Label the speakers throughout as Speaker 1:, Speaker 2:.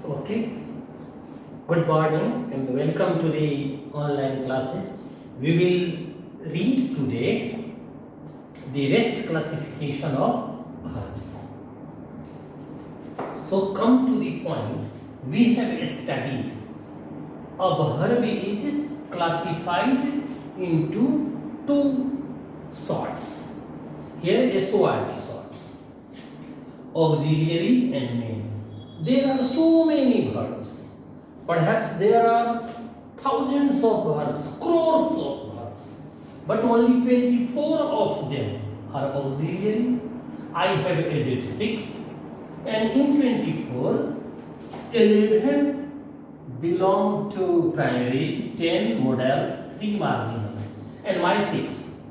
Speaker 1: Okay, good morning and welcome to the online classes. We will read today the rest classification of verbs. So, come to the point, we have studied a verb is classified into two sorts. Here, SORT sorts, auxiliaries and mains. There are so many verbs. Perhaps there are thousands of verbs, crores of verbs, but only 24 of them are auxiliary. I have added 6, and in 24, 11 belong to primary, 10 modals, 3 marginals, and my 6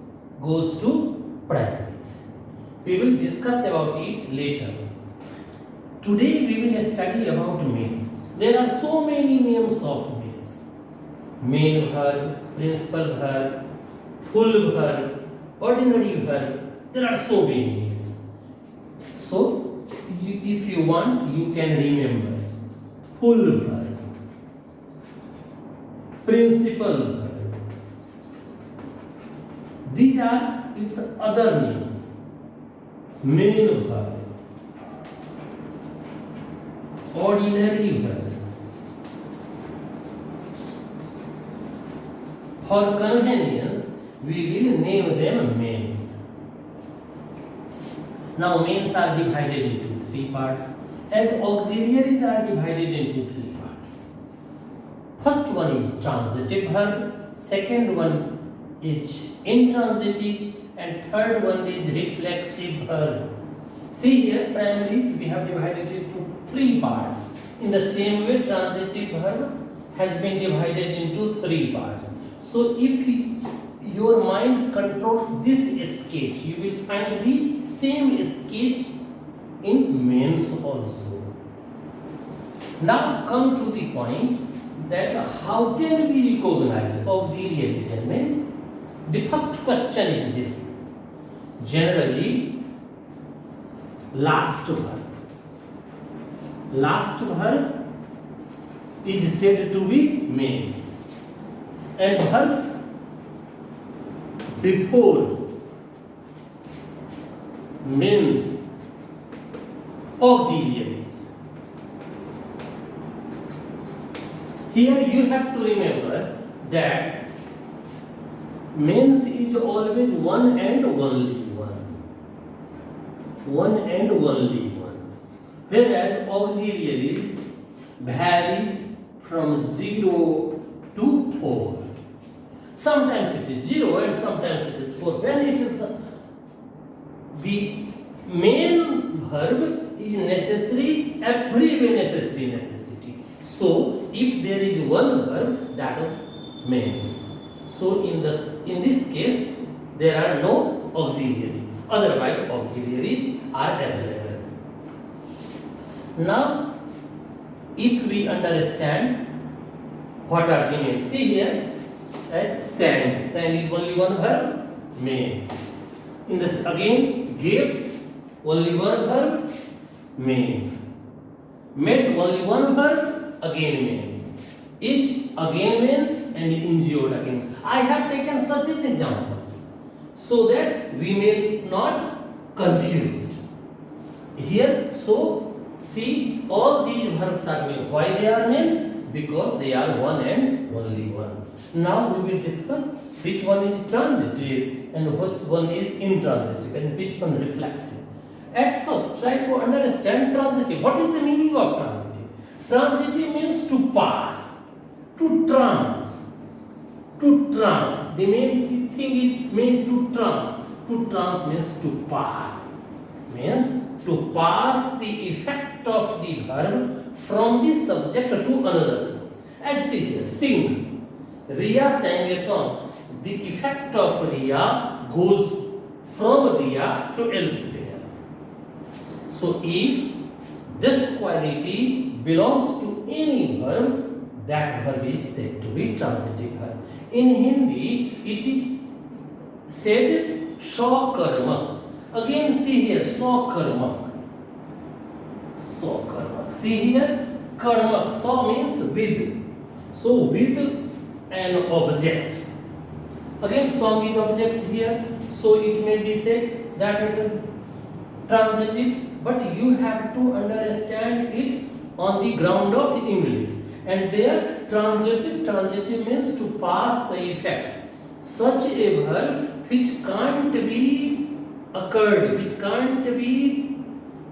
Speaker 1: goes to primaries. We will discuss about it later. Today we will study about mains. There are so many names of mains. Main verb, principal verb, full verb, ordinary verb. There are so many names. So, if you want, you can remember full verb, principal verb. These are its other names. Main verb, ordinary verb. For convenience, we will name them mains. Now, mains are divided into 3 parts, as auxiliaries are divided into 3 parts. First one is transitive verb, second one is intransitive, and third one is reflexive verb. See here, primarily we have divided it into 3 parts. In the same way, transitive verb has been divided into 3 parts. So, if your mind controls this sketch, you will find the same sketch in mains also. Now, come to the point that how can we recognize auxiliaries and mains? The first question is this. Generally, last verb is said to be mains, and verbs before mains auxiliaries. Here you have to remember that mains is always one and only one and only one, whereas auxiliary varies from 0 to 4. Sometimes it is 0 and sometimes it is 4. When it is the main verb is necessary, everywhere necessity. So if there is one verb, that is mains. So in this case, there are no auxiliary. Otherwise, auxiliaries are available. Now, if we understand what are the mains, see here, at sang is only one verb, mains. In this again, gave, only one verb, mains. Met, only one verb, again mains. Each, again mains, and injured again. I have taken such an example so that we may not confused. Here, so see, all these verbs are mains. Why they are mains? Because they are one and only one. Now we will discuss which one is transitive and which one is intransitive and which one reflexive. At first, try to understand transitive. What is the meaning of transitive? Transitive means to pass, to trans. The main thing is meant to trans. To trans means to pass. Means to pass the effect of the verb from the subject to another thing. As see here, sing. Riya sang a song. The effect of Riya goes from Riya to elsewhere. So if this quality belongs to any verb, that verb is said to be transitive verb. In Hindi, it is said Sakarma. Again, see here, Sakarma. See here, Karmak. Saw means with. So with an object. Again, song is object here. So it may be said that it is transitive, but you have to understand it on the ground of English. And there, transitive means to pass the effect. Such a verb which can't be occurred, which can't be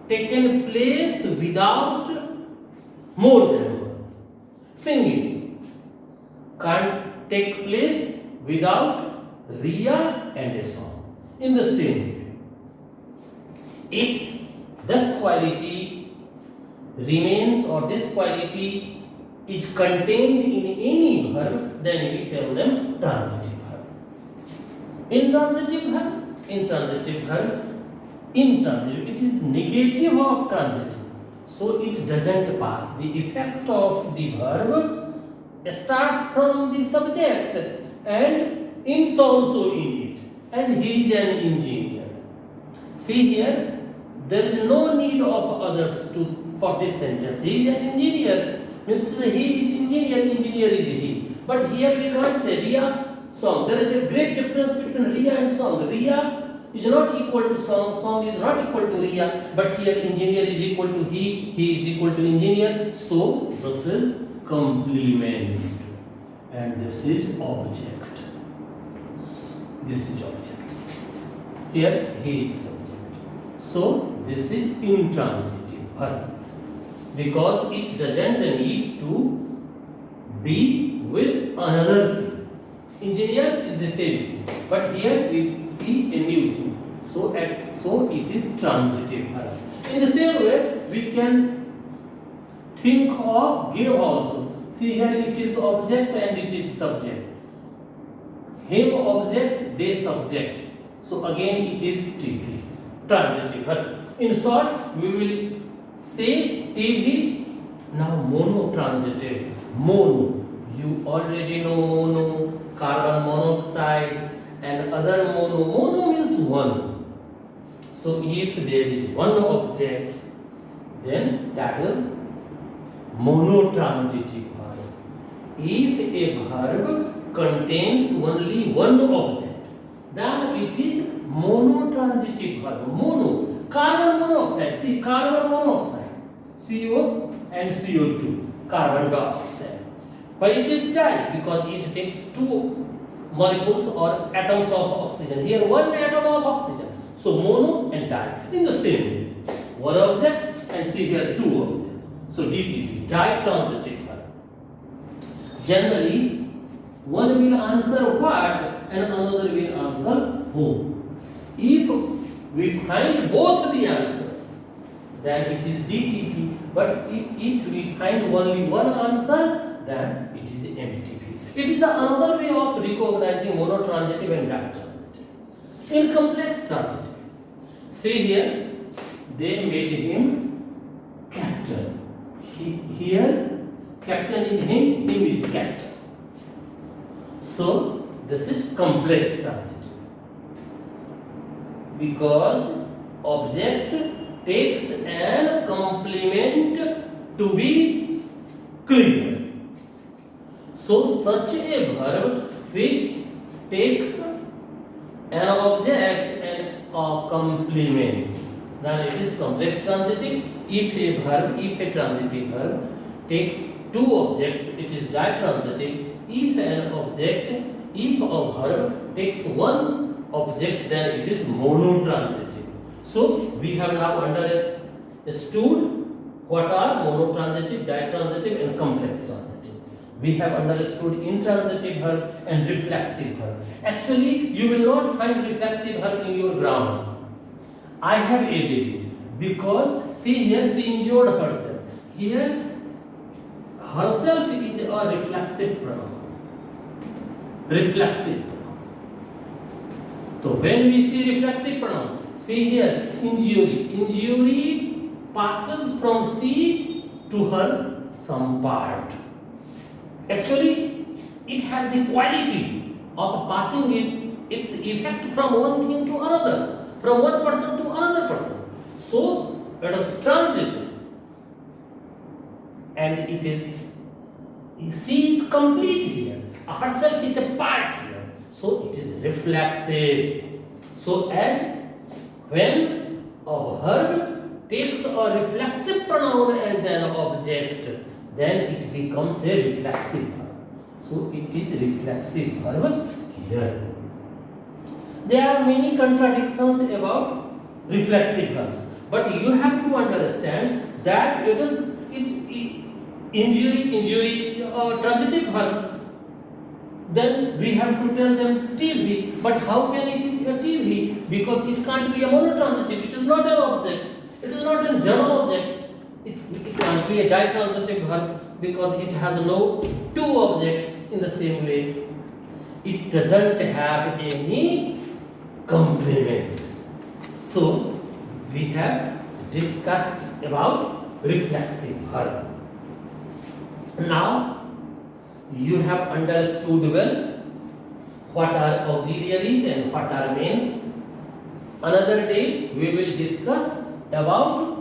Speaker 1: taken place without more than one. Singing can't take place without Riya and a song. In the same way, if this quality remains or this quality is contained in any verb, then we tell them transitive verb. Intransitive verb, it is negative of transitive. So it doesn't pass. The effect of the verb starts from the subject and ends also in it. As he is an engineer. See here, there is no need of others for this sentence. He is an engineer. Mr. He is engineer is he. But here we can't say Riya, song. There is a great difference between Riya and song. Riya is not equal to song, song is not equal to Riya, but here engineer is equal to he is equal to engineer. So this is complement and this is object. This is object. Here he is subject. So this is intransitive verb because it doesn't need to be with another thing. Engineer is the same thing, but here we see a new thing. So it is transitive verb. In the same way, we can think of give also. See here, it is object and it is subject. Him object, they subject. So again it is TV, transitive verb. In short, we will say TV. Now mono transitive. Mono. You already know mono, carbon monoxide and other mono. Mono means one. So if there is one object, then that is monotransitive verb. If a verb contains only one object, then it is monotransitive verb. Mono, carbon monoxide. See, carbon monoxide, CO and CO2, carbon dioxide. But it is di because it takes two molecules or atoms of oxygen. Here one atom of oxygen. So mono and di. In the same way, one object and see here two objects. So DTV, ditransitive verb. Generally, one will answer what and another will answer whom. If we find both the answers, then it is DTP. But if we find only one answer, then it is MTP. It is another way of recognizing monotransitive and ditransitive. In complex transitive, see here, they made him captain. Here, captain is him is captain. So, this is complex transitive. Because object takes an complement to be clear. So, such a verb which takes an object and a complement, then it is complex transitive. If a transitive verb takes two objects, it is ditransitive. If a verb takes one object, then it is monotransitive. So we have now understood what are monotransitive, ditransitive and complex transitive. We have understood intransitive verb and reflexive verb. Actually, you will not find reflexive verb in your grammar. I have added it because see here she injured herself. Here herself is a reflexive pronoun. Reflexive. So when we see reflexive pronoun, see here injury. Injury passes from she to her some part. Actually, it has the quality of passing its effect from one thing to another, from one person to another person. So it is transitive. And and it is, she is complete here. Herself is a part here. So it is reflexive. So as when a verb takes a reflexive pronoun as an object, then it becomes a reflexive verb. So it is reflexive verb here. There are many contradictions about reflexive verbs, but you have to understand that injury is a transitive verb. Then we have to tell them TV. But how can it be a TV? Because it can't be a monotransitive. It is not an object. It is not a German object. It can't be a ditransitive verb because it has no two objects in the same way. It doesn't have any complement. So we have discussed about reflexive verb. Now you have understood well what are auxiliaries and what are mains. Another day we will discuss about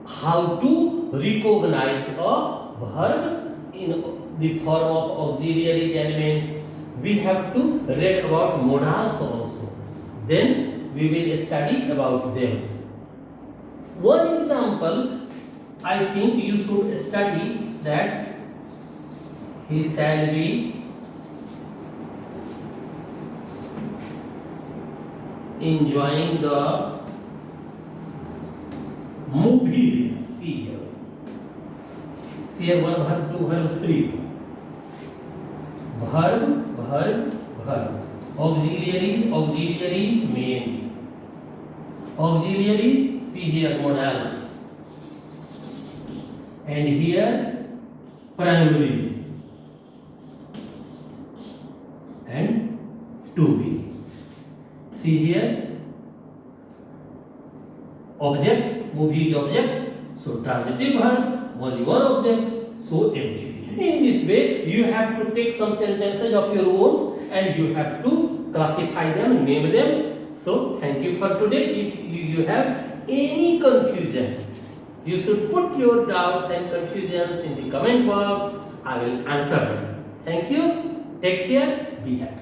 Speaker 1: how to recognize a verb in the form of auxiliaries and mains. We have to read about modals also. Then we will study about them. One example, I think you should study that he shall be enjoying the movie. See here. See here, one verb, two verb, three. Verb. Auxiliaries, mains. Auxiliaries, see here, modals. And here, primaries. And to be. See here, object, movie is object, so transitive verb, only one object, so empty. In this way, you have to take some sentences of your own and you have to classify them, name them. So, thank you for today. If you have any confusion, you should put your doubts and confusions in the comment box. I will answer them. Thank you. Take care. Be happy.